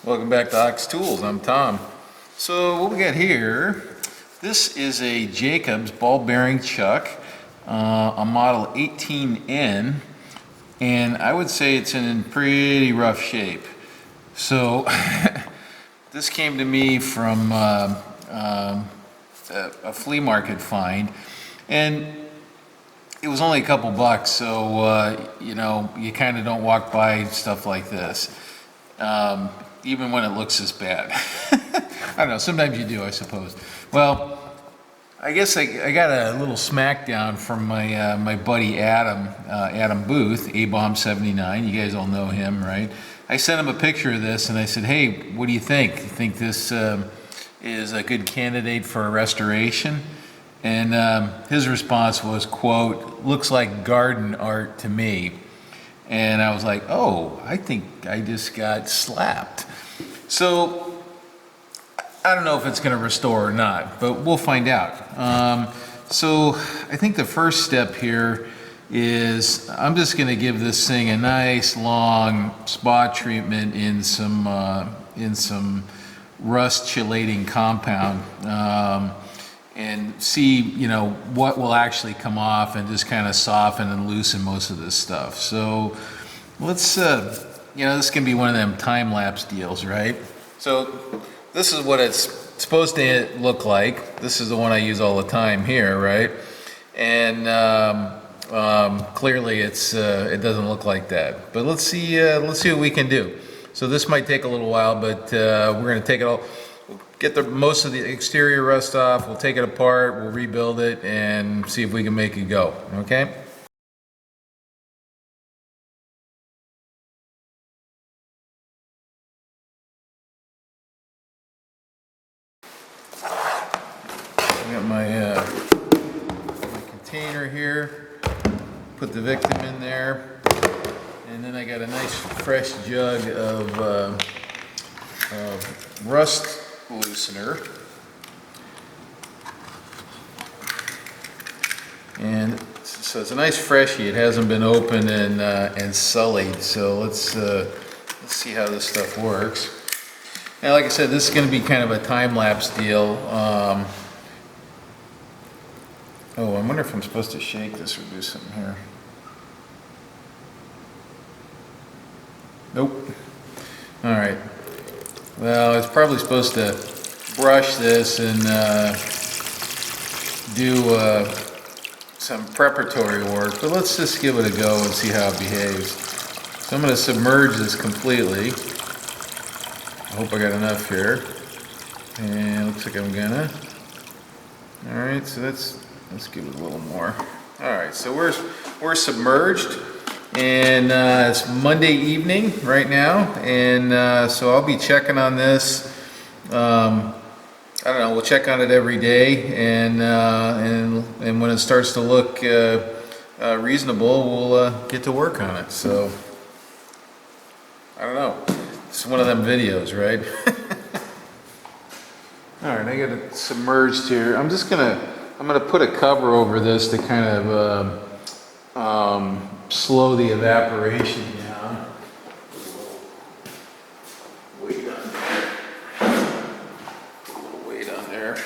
Welcome back to Ox Tools. I'm Tom. So what we got here, this is a Jacobs ball bearing chuck, a model 18N, and I would say it's in pretty rough shape. So this came to me from a flea market find, and it was only a couple bucks, so you know, you kind of don't walk by stuff like this. Even when it looks this bad. I don't know, sometimes you do, I suppose. Well, I guess I got a little smackdown from my my buddy Adam, Adam Booth, A-Bomb79. You guys all know him, right? I sent him a picture of this and I said, hey, what do you think? You think this is a good candidate for a restoration? And his response was, quote, looks like garden art to me. And I was like, oh, I think I just got slapped. So I don't know if it's going to restore or not, but we'll find out. So I think the first step here is I'm just going to give this thing a nice long spot treatment in some rust chelating compound. And see, you know, what will actually come off and just kind of soften and loosen most of this stuff. So let's, you know, this can be one of them time-lapse deals, right? So this is what it's supposed to look like. This is the one I use all the time here, right? And clearly it doesn't look like that. But let's see what we can do. So this might take a little while, but we're going to take it all. Get most of the exterior rust off, we'll take it apart, we'll rebuild it, and see if we can make it go, okay? I got my container here, put the victim in there, and then I got a nice fresh jug of rust loosener, and so it's a nice freshie. It hasn't been opened and sullied, so let's see how this stuff works. Now, like I said, this is going to be kind of a time-lapse deal. Oh, I wonder if I'm supposed to shake this or do something here. Nope. All right. Well, it's probably supposed to brush this and do some preparatory work, but let's just give it a go and see how it behaves. So I'm going to submerge this completely. I hope I got enough here. And it looks like I'm gonna. Alright, so let's give it a little more. Alright, so we're submerged. And it's Monday evening right now, and so I'll be checking on this. I don't know. We'll check on it every day, and when it starts to look reasonable, we'll get to work on it. So I don't know. It's one of them videos, right? All right, I got it submerged here. I'm gonna put a cover over this to kind of slow the evaporation down. Weight on there,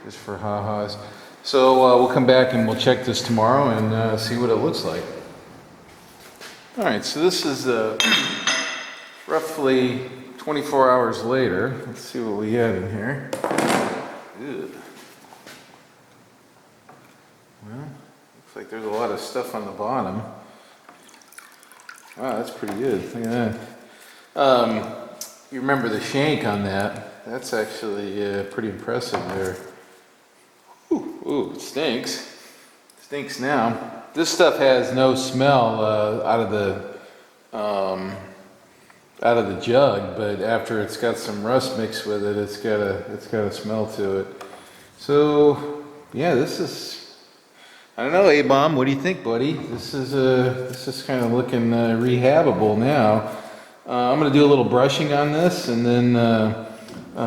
just for ha-has. So we'll come back and we'll check this tomorrow and see what it looks like. All right, so this is roughly 24 hours later. Let's see what we got in here. Ew. Well, looks like there's a lot of stuff on the bottom. Wow, that's pretty good. Look at that. You remember the shank on that? That's actually pretty impressive there. Ooh, it stinks. It stinks now. This stuff has no smell out of the jug, but after it's got some rust mixed with it, it's got a smell to it. So yeah, this is. I don't know, A-Bomb, what do you think, buddy? This is kind of looking rehabable now. I'm going to do a little brushing on this, and then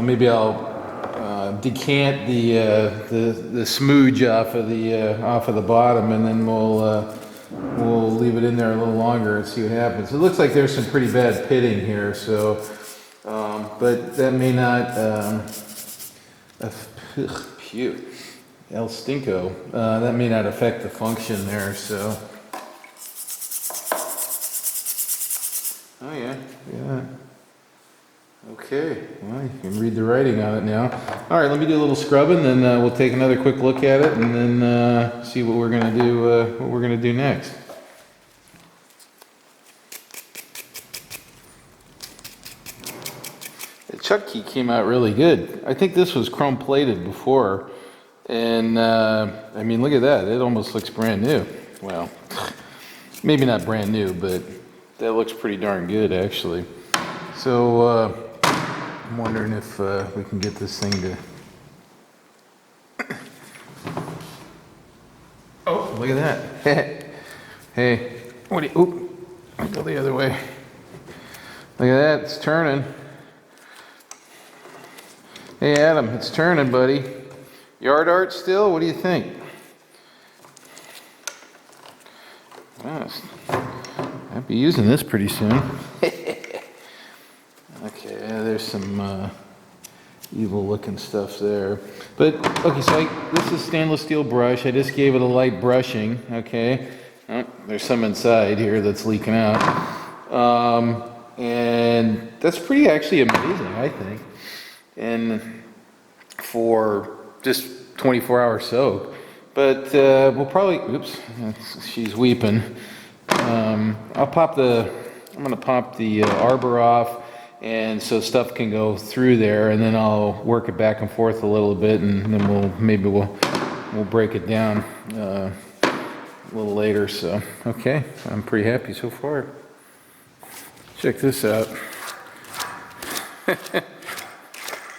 maybe I'll decant the smooge off of the bottom, and then we'll leave it in there a little longer and see what happens. It looks like there's some pretty bad pitting here, so But that may not, phew, El Stinko, that may not affect the function there, so. Oh yeah, yeah. Okay, well, you can read the writing on it now. All right, let me do a little scrubbing, then we'll take another quick look at it, and then see what we're gonna do. What we're gonna do next. The chuck key came out really good. I think this was chrome plated before, and I mean, look at that. It almost looks brand new. Well, maybe not brand new, but that looks pretty darn good, actually. So. I'm wondering if we can get this thing to... Oh, look at that. Hey, what do you... Oop, I'll go the other way. Look at that, it's turning. Hey Adam, it's turning, buddy. Yard art still? What do you think? Yes. I'll be using this pretty soon. Okay, yeah, there's some evil looking stuff there. But, okay, so this is stainless steel brush. I just gave it a light brushing, okay? Oh, there's some inside here that's leaking out. And that's pretty actually amazing, I think. And for just 24-hour soak. But we'll probably, oops, she's weeping. I'm gonna pop the arbor off, and so stuff can go through there, and then I'll work it back and forth a little bit, and then maybe we'll break it down a little later. So okay, I'm pretty happy so far. Check this out.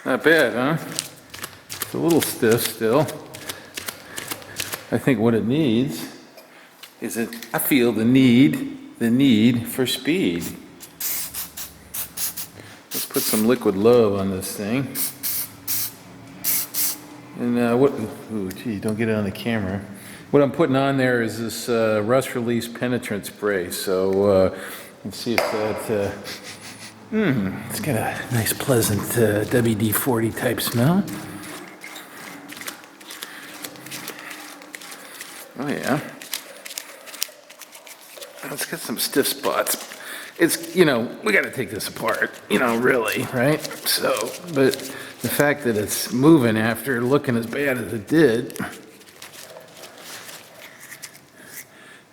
Not bad, huh? It's a little stiff still. I think what it needs is I feel the need for speed. Let's put some liquid love on this thing. And ooh, gee, don't get it on the camera. What I'm putting on there is this rust release penetrant spray. So let's see if that, it's got a nice pleasant WD-40 type smell. Oh yeah. It's got some stiff spots. It's, we got to take this apart, really, right? So, but the fact that it's moving after looking as bad as it did.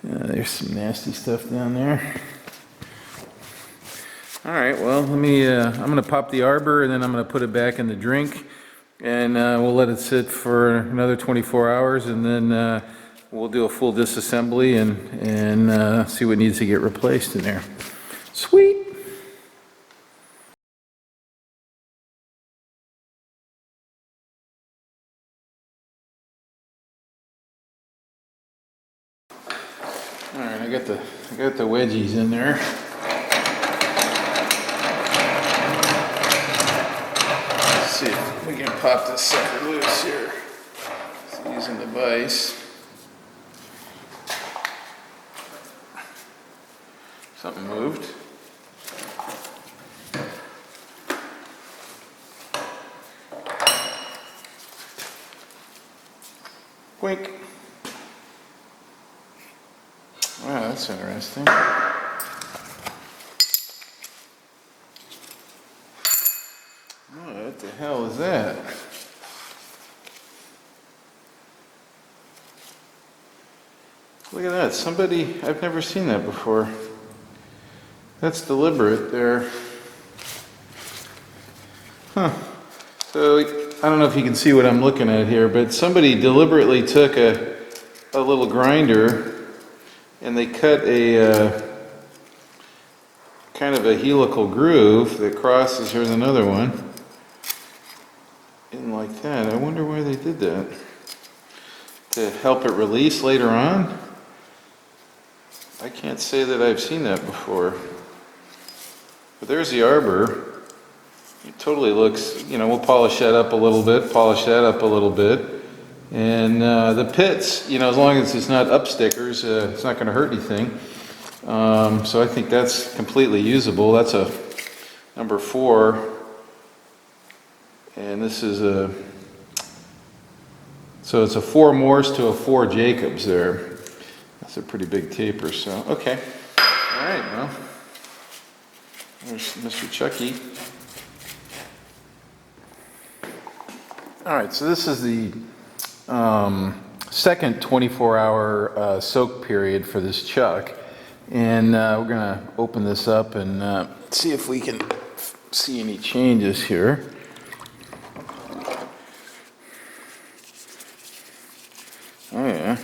There's some nasty stuff down there. All right, well, I'm going to pop the arbor, and then I'm going to put it back in the drink, and we'll let it sit for another 24 hours, and then we'll do a full disassembly and see what needs to get replaced in there. Sweet. All right, I got the wedgies in there. Let's see if we can pop this sucker loose here. Using the vise. Something moved. Wink. Wow, that's interesting. Oh, what the hell is that? Look at that. I've never seen that before. That's deliberate there. Huh. So, I don't know if you can see what I'm looking at here, but somebody deliberately took a little grinder and they cut a kind of a helical groove that crosses. Here's another one. In like that. I wonder why they did that. To help it release later on? I can't say that I've seen that before. But there's the arbor. It totally looks, we'll polish that up a little bit, And the pits, as long as it's not up stickers, it's not going to hurt anything. So I think that's completely usable. That's number 4. And this is so it's a 4 Morse to a 4 Jacobs there. That's a pretty big taper, so, okay. All right, well, there's Mr. Chucky. All right, so this is the second 24-hour soak period for this chuck. And we're gonna open this up and see if we can see any changes here. Oh yeah,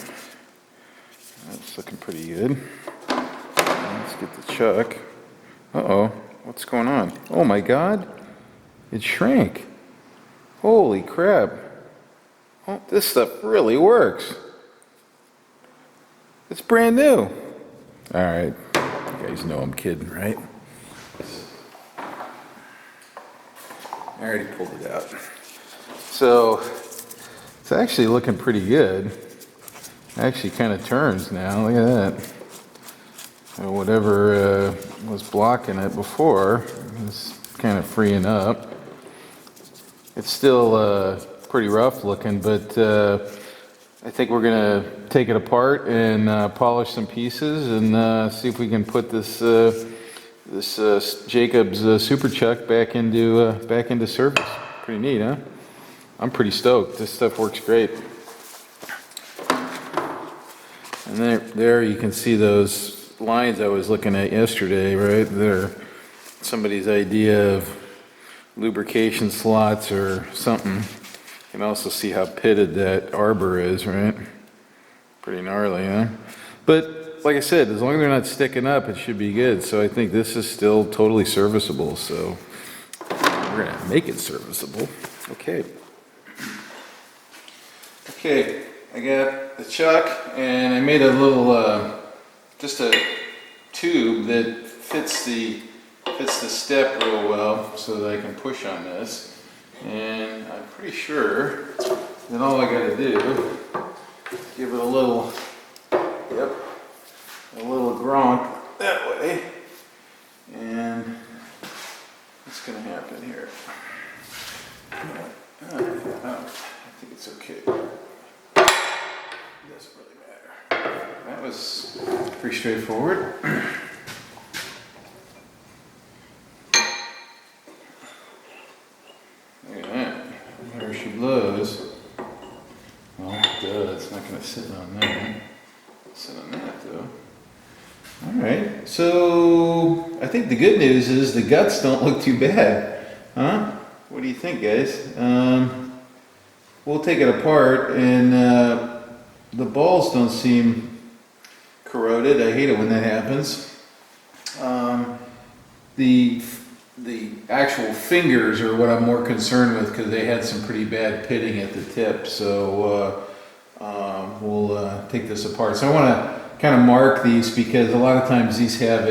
that's looking pretty good. Let's get the chuck. Uh-oh, what's going on? Oh my God, it shrank. Holy crap. Oh, this stuff really works. It's brand new. All right, you guys know I'm kidding, right? I already pulled it out. So, it's actually looking pretty good. Actually kind of turns now, look at that. Whatever was blocking it before is kind of freeing up. It's still pretty rough looking, but I think we're gonna take it apart and polish some pieces and see if we can put this Jacobs Super Chuck back into service. Pretty neat, huh? I'm pretty stoked. This stuff works great. And there you can see those lines I was looking at yesterday, right? They're somebody's idea of lubrication slots or something. You can also see how pitted that arbor is, right? Pretty gnarly, huh? But like I said, as long as they're not sticking up, it should be good. So I think this is still totally serviceable. So we're gonna make it serviceable. Okay. Okay, I got the chuck and I made a little, just a tube that fits the step real well so that I can push on this. And I'm pretty sure that all I gotta do is give it a little, yep, a little gronk that way. And what's gonna happen here? I think it's okay. It doesn't really matter. That was pretty straightforward. Look at that. There she blows. Well, duh, it's not going to sit on there. Sit on that though. Alright, so I think the good news is the guts don't look too bad. Huh? What do you think, guys? We'll take it apart and the balls don't seem corroded. I hate it when that happens. The actual fingers are what I'm more concerned with because they had some pretty bad pitting at the tip. So we'll take this apart. So I want to kind of mark these because a lot of times these have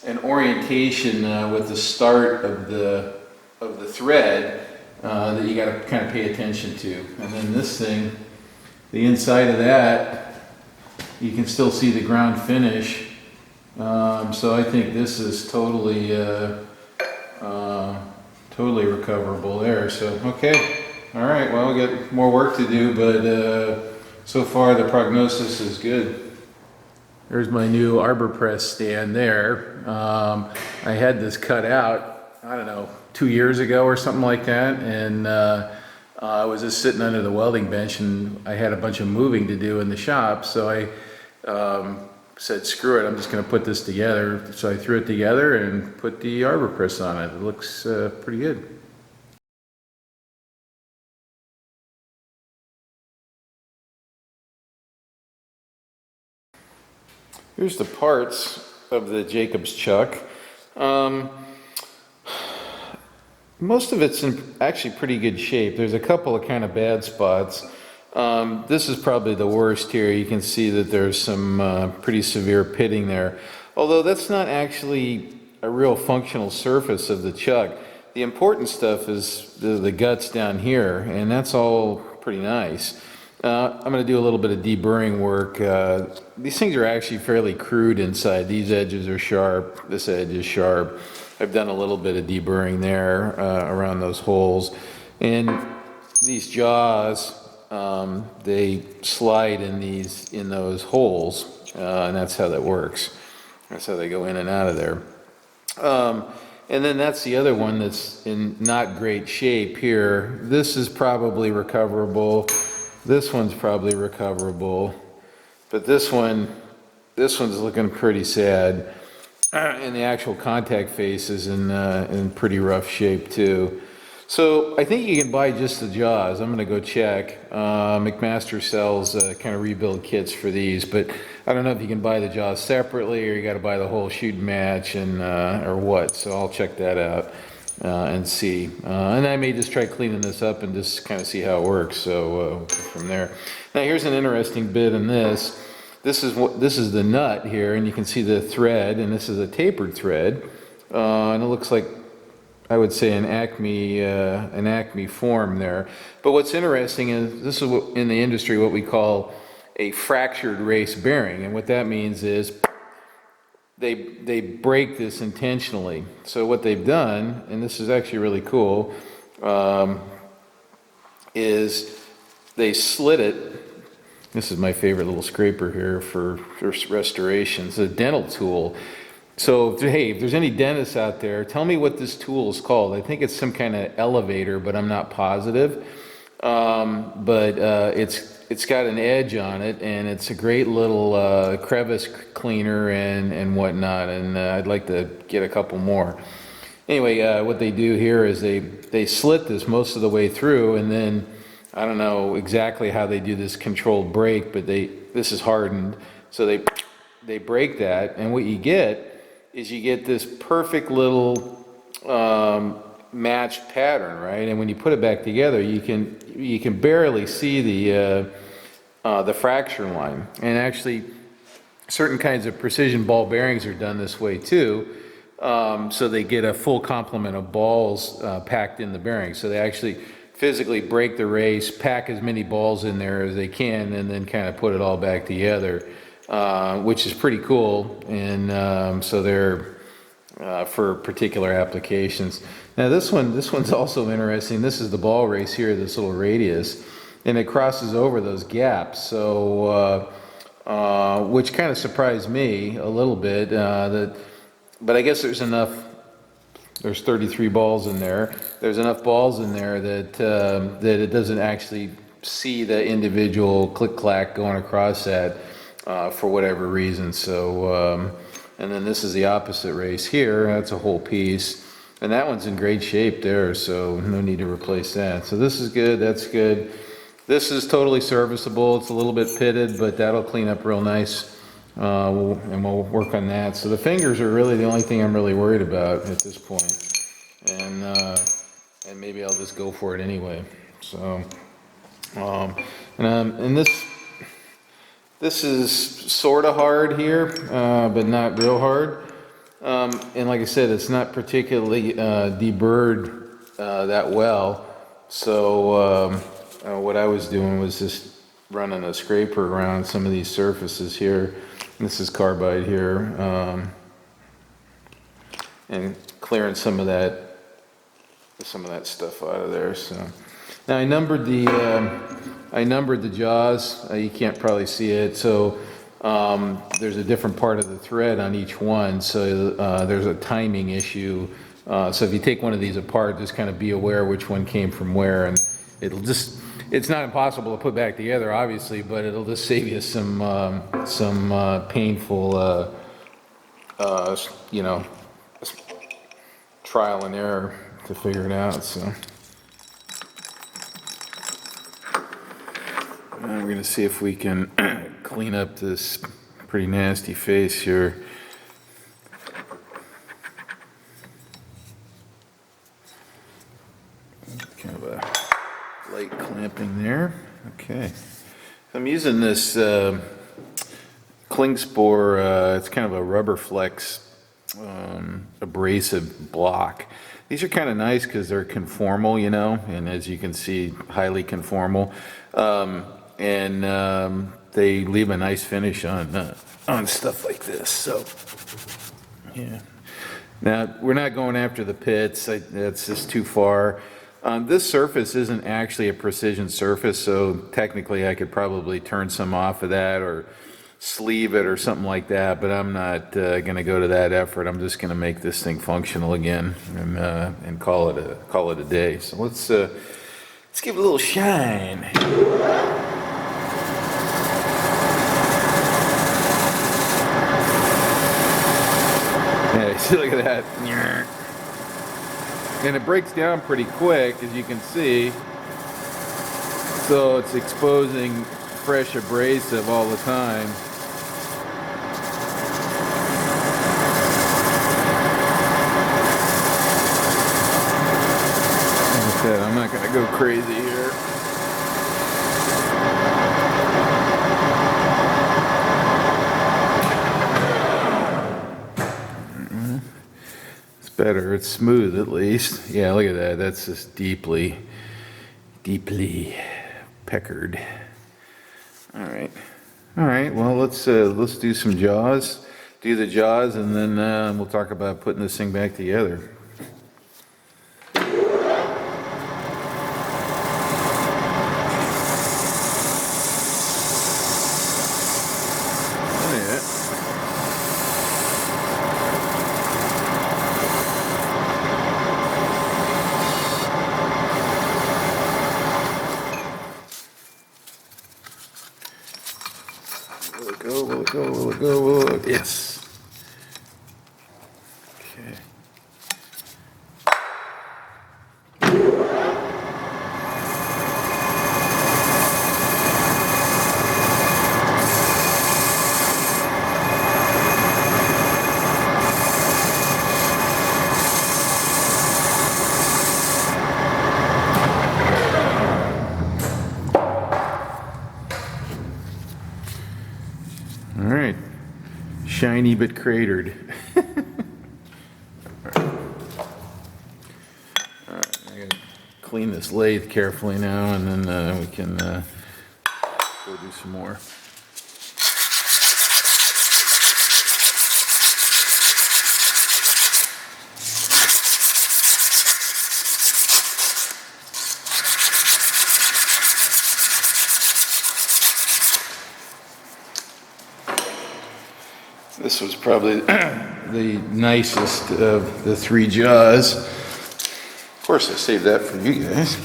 an orientation with the start of the thread that you got to kind of pay attention to. And then this thing, the inside of that, you can still see the ground finish. So I think this is totally totally recoverable there. So okay, all right. Well, we got more work to do, but so far the prognosis is good. There's my new arbor press stand there. I had this cut out, I don't know, 2 years ago or something like that, and I was just sitting under the welding bench and I had a bunch of moving to do in the shop, so I said screw it, I'm just going to put this together. So I threw it together and put the arbor press on it. It looks pretty good. Here's the parts of the Jacobs chuck. Most of it's in actually pretty good shape. There's a couple of kind of bad spots. This is probably the worst here. You can see that there's some pretty severe pitting there. Although that's not actually a real functional surface of the chuck. The important stuff is the guts down here, and that's all pretty nice. I'm going to do a little bit of deburring work. These things are actually fairly crude inside. These edges are sharp. This edge is sharp. I've done a little bit of deburring there around those holes. And these jaws, they slide in those holes, and that's how that works. That's how they go in and out of there. And then that's the other one that's in not great shape here. This is probably recoverable. This one's probably recoverable. But this one's looking pretty sad. And the actual contact face is in pretty rough shape too. So I think you can buy just the jaws. I'm gonna go check. McMaster sells kind of rebuild kits for these, but I don't know if you can buy the jaws separately or you gotta buy the whole shoot and match and or what. So I'll check that out and see. And I may just try cleaning this up and just kind of see how it works. So from there. Now here's an interesting bit in this. This is the nut here, and you can see the thread, and this is a tapered thread, and it looks like, I would say, an Acme form there. But what's interesting is this is what, in the industry, what we call a fractured race bearing, and what that means is they break this intentionally. So what they've done, and this is actually really cool, is they slit it. This is my favorite little scraper here for restoration. It's a dental tool. So, hey, if there's any dentists out there, tell me what this tool is called. I think it's some kind of elevator, but I'm not positive. It's got an edge on it, and it's a great little crevice cleaner and whatnot. And I'd like to get a couple more. Anyway, what they do here is they slit this most of the way through, and then I don't know exactly how they do this controlled break, but this is hardened, so they break that, and what you get is you get this perfect little matched pattern, right? And when you put it back together, you can barely see the fracture line. And actually, certain kinds of precision ball bearings are done this way too, so they get a full complement of balls packed in the bearing. So they actually physically break the race, pack as many balls in there as they can, and then kind of put it all back together, which is pretty cool. And so they're for particular applications. Now this one's also interesting. This is the ball race here, this little radius, and it crosses over those gaps. So which kind of surprised me a little bit. But I guess there's enough. There's 33 balls in there. There's enough balls in there that that it doesn't actually see the individual click-clack going across that for whatever reason. So, and then this is the opposite race here. That's a whole piece. And that one's in great shape there, so no need to replace that. So this is good, that's good. This is totally serviceable. It's a little bit pitted, but that'll clean up real nice. And we'll work on that. So the fingers are really the only thing I'm really worried about at this point. And maybe I'll just go for it anyway. So, and this is sort of hard here, but not real hard. And like I said, it's not particularly deburred that well. So what I was doing was just running a scraper around some of these surfaces here. This is carbide here, and clearing some of that stuff out of there. So now I numbered the jaws. You can't probably see it. So there's a different part of the thread on each one. So there's a timing issue. So if you take one of these apart, just kind of be aware which one came from where, and it's not impossible to put back together, obviously, but it'll just save you some painful, trial and error to figure it out. So we're going to see if we can clean up this pretty nasty face here. Kind of a light clamping there. Okay. I'm using this Klingspor, it's kind of a rubber flex abrasive block. These are kind of nice because they're conformal, and as you can see, highly conformal. and they leave a nice finish on stuff like this. So yeah. Now we're not going after the pits. That's just too far. This surface isn't actually a precision surface, so technically I could probably turn some off of that or sleeve it or something like that, but I'm not going to go to that effort. I'm just going to make this thing functional again and call it a day. So let's give it a little shine. Yeah, see, look at that. And it breaks down pretty quick, as you can see. So it's exposing fresh abrasive all the time. Like I said, I'm not going to go crazy here. Better, it's smooth at least. Yeah, look at that. That's just deeply peckered. All right. Well, let's do some jaws. Do the jaws, and then we'll talk about putting this thing back together. Will it go? Yes. Okay. All right. Shiny but cratered. All right, I gotta clean this lathe carefully now, and then we can go do some more. This was probably the nicest of the three jaws. Of course, I saved that for you guys.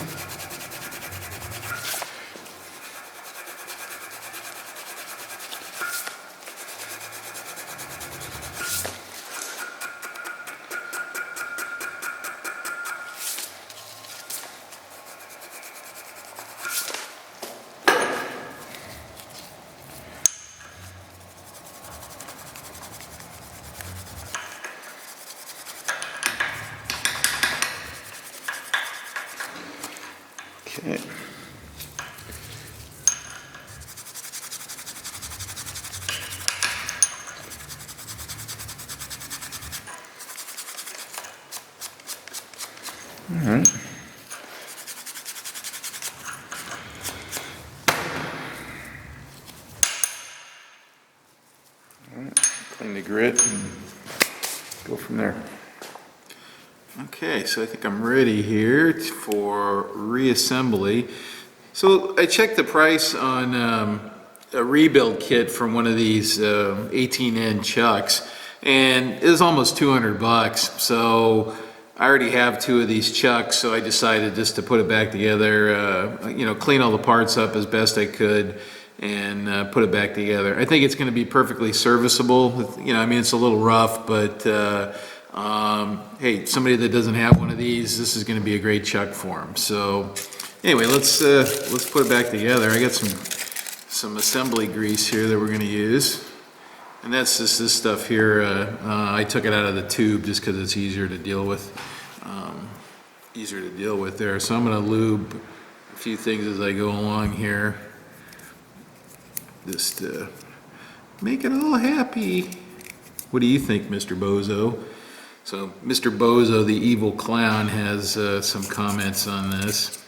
Okay. All right. All right. Clean the grit and go from there. Okay, so I think I'm ready here for reassembly. So I checked the price on a rebuild kit from one of these 18N chucks, and it was almost 200 bucks. So I already have two of these chucks, so I decided just to put it back together, clean all the parts up as best I could, and put it back together. I think it's going to be perfectly serviceable. I mean, it's a little rough, but hey, somebody that doesn't have one of these, this is going to be a great chuck for them. So anyway, let's put it back together. I got some assembly grease here that we're going to use, and that's just this stuff here. I took it out of the tube just because it's easier to deal with. There. So I'm going to lube a few things as I go along here, just to make it all happy. What do you think, Mr. Bozo? So Mr. Bozo, the evil clown, has some comments on this.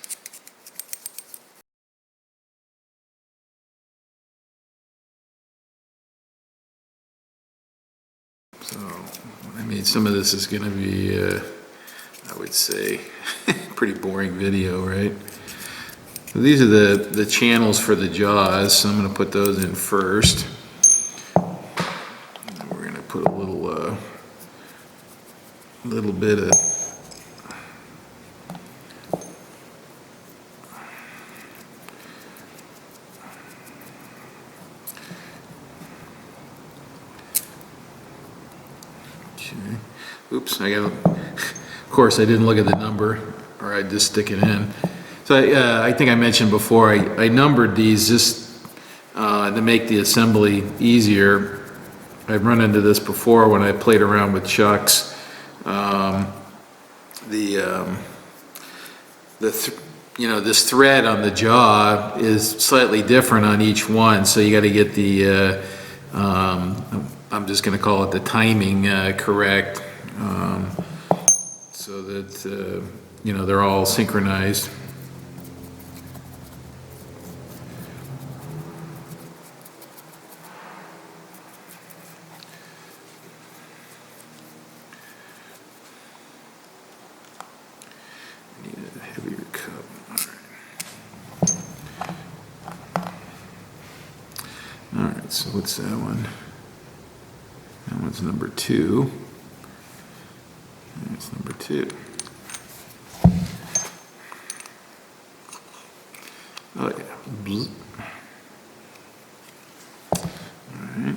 I mean, some of this is going to be, I would say, pretty boring video, right? So these are the channels for the jaws, so I'm going to put those in first. And we're going to put a little bit of oops, of course I didn't look at the number, or I'd just stick it in. So I think I mentioned before, I numbered these just to make the assembly easier. I've run into this before when I played around with chucks. This thread on the jaw is slightly different on each one, so you got to get the I'm just going to call it the timing correct, so that they're all synchronized. I need a heavier cup. All right, so what's that one? That one's number 2. That's number 2. Oh yeah. All right.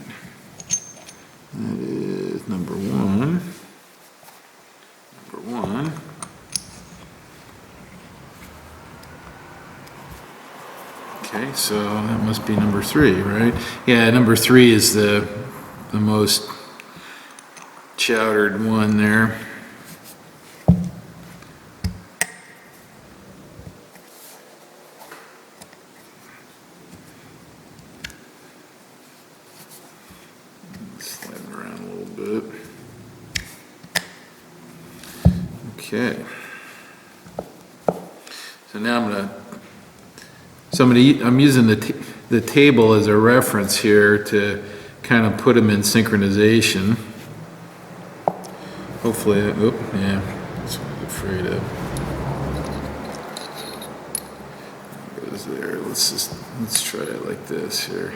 That is number 1. Number 1. Okay, so that must be number 3, right? Yeah, number 3 is the most chowdered one there. Slide it around a little bit. Okay. So now I'm using the table as a reference here to kind of put them in synchronization. Hopefully, yeah, that's what I'm afraid of. It goes there. Let's try it like this here.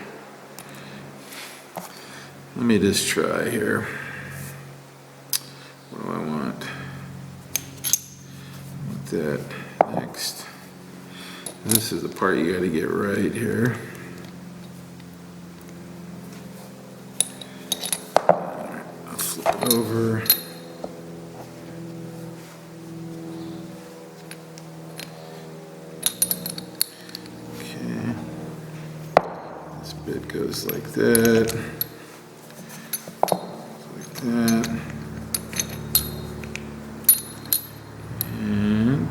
Let me just try here. What do I want? I want that next. This is the part you got to get right here. All right, I'll flip it over. It goes like that, like that, and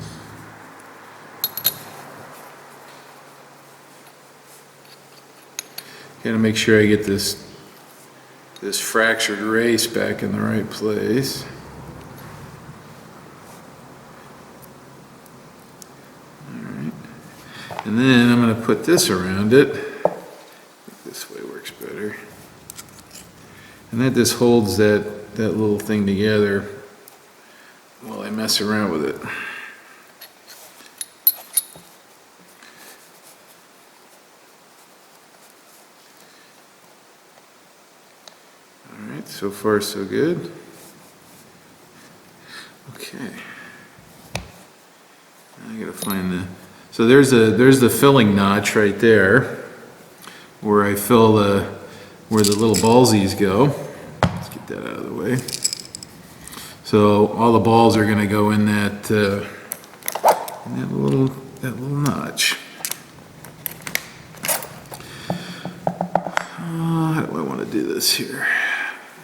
gotta make sure I get this fractured race back in the right place. All right, and then I'm going to put this around it. This way works better. And that just holds that little thing together while I mess around with it. All right, so far so good. Okay. I gotta find so there's the filling notch right there, where I fill where the little ballsies go. Let's get that out of the way. So all the balls are going to go in that little notch. How do I want to do this here?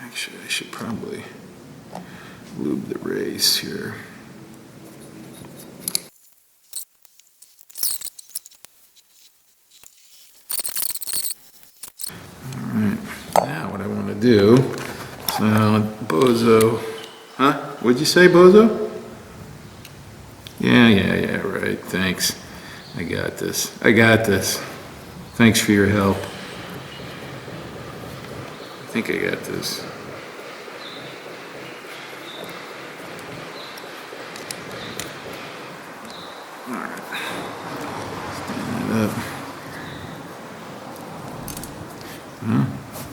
Actually, I should probably lube the race here. Do so, Bozo, huh? What'd you say, Bozo? Yeah, right. Thanks. I got this. Thanks for your help. I think I got this.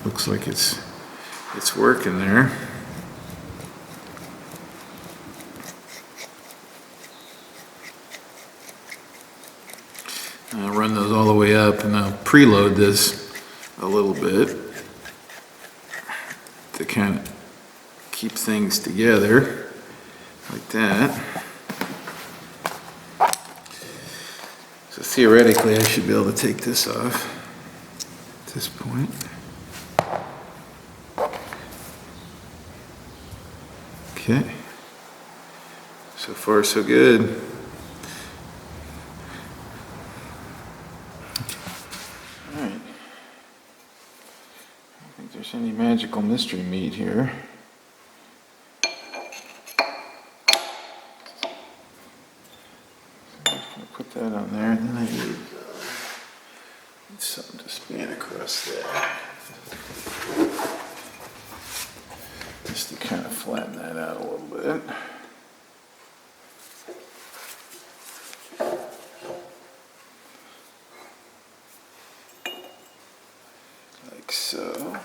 looks like it's working there. I'll run those all the way up, and I'll preload this a little bit to kind of keep things together like that. So theoretically, I should be able to take this off at this point. Okay. So far, so good. All right. I don't think there's any magical mystery meat here. Put that on there, and then I need something to span across there. Just to kind of flatten that out a little bit. Like so.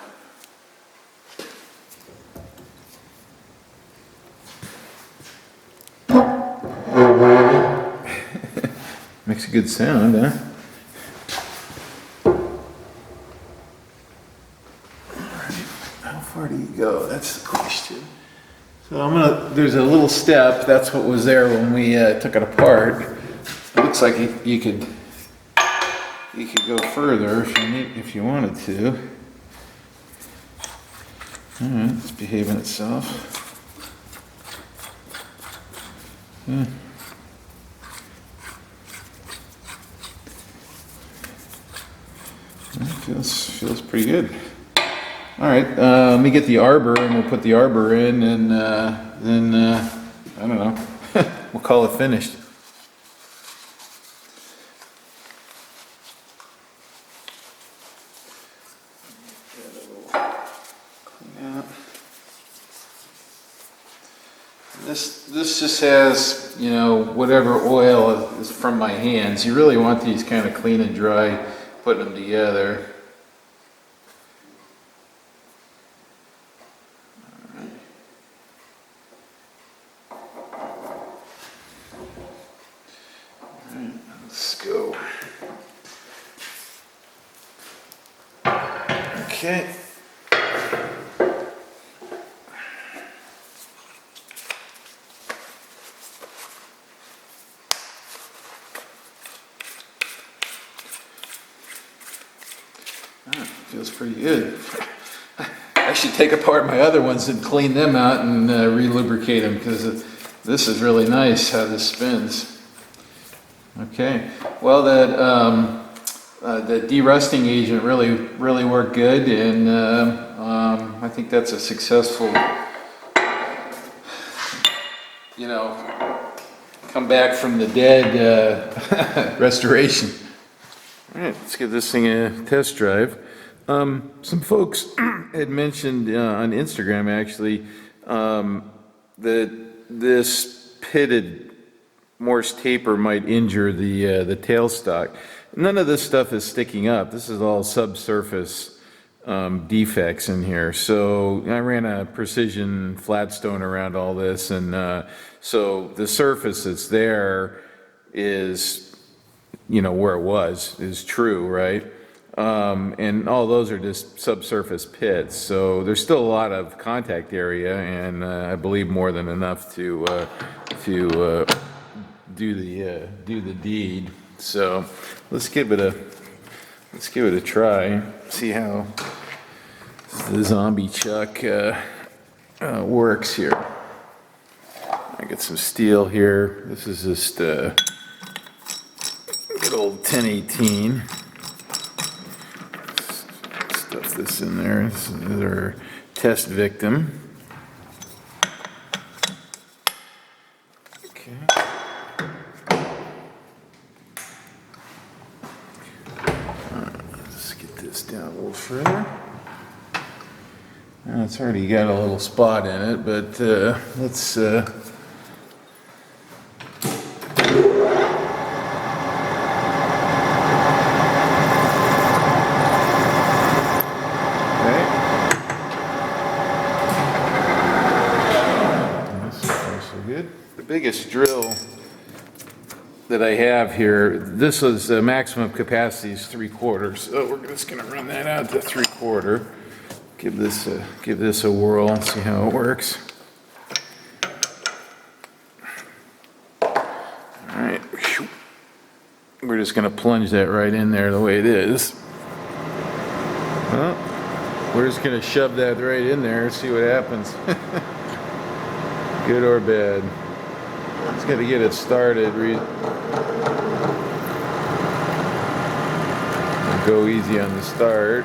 Makes a good sound, huh? Alright, how far do you go? That's the question. So there's a little step, that's what was there when we took it apart. It looks like you could go further if you wanted to. Alright, it's behaving itself. Yeah. Feels pretty good. All right, let me get the arbor, and we'll put the arbor in, and then I don't know. We'll call it finished. Clean out. This just has, you know, whatever oil is from my hands. You really want these kind of clean and dry, putting them together. Let's go. Okay. Feels pretty good. I should take apart my other ones and clean them out and re-lubricate them, because this is really nice how this spins. Okay, well the derusting agent really worked good, and I think that's a successful, you know, come back from the dead restoration. All right, let's give this thing a test drive. Some folks had mentioned on Instagram actually that this pitted Morse taper might injure the tailstock. None of this stuff is sticking up. This is all subsurface defects in here. So I ran a precision flatstone around all this, and so the surface that's there is, you know, where it was is true, right? And all those are just subsurface pits, so there's still a lot of contact area, and I believe more than enough to do the deed. So let's give it a try. See how the zombie chuck works here. I got some steel here. This is just good old 1018. Stuff this in there. This is our test victim. Okay. Let's get this down a little further. It's already got a little spot in it, but let's okay. biggest drill that I have here, this is the maximum capacity is 3/4. So we're just gonna run that out to 3/4. Give this a whirl and see how it works. All right, we're just gonna plunge that right in there the way it is. Well, we're just gonna shove that right in there and see what happens. Good or bad. Just gotta get it started. Go easy on the start.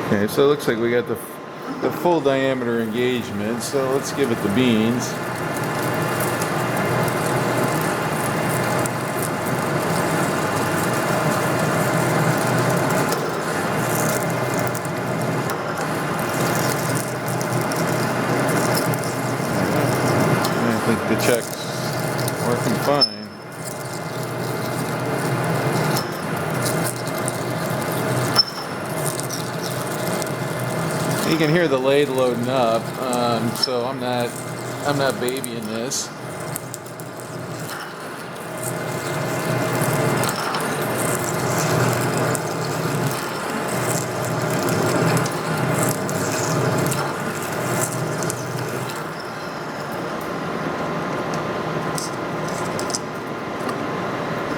Okay, so it looks like we got the full diameter engagement, so let's give it the beans. I think the chuck's working fine. You can hear the lathe loading up, so I'm not babying this.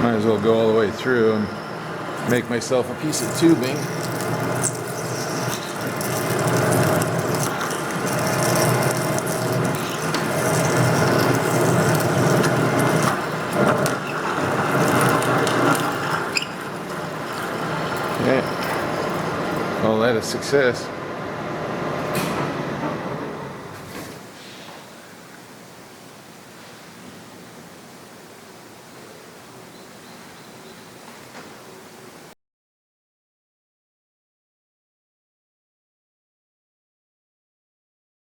Might as well go all the way through and make myself a piece of tubing. Okay, call that a success.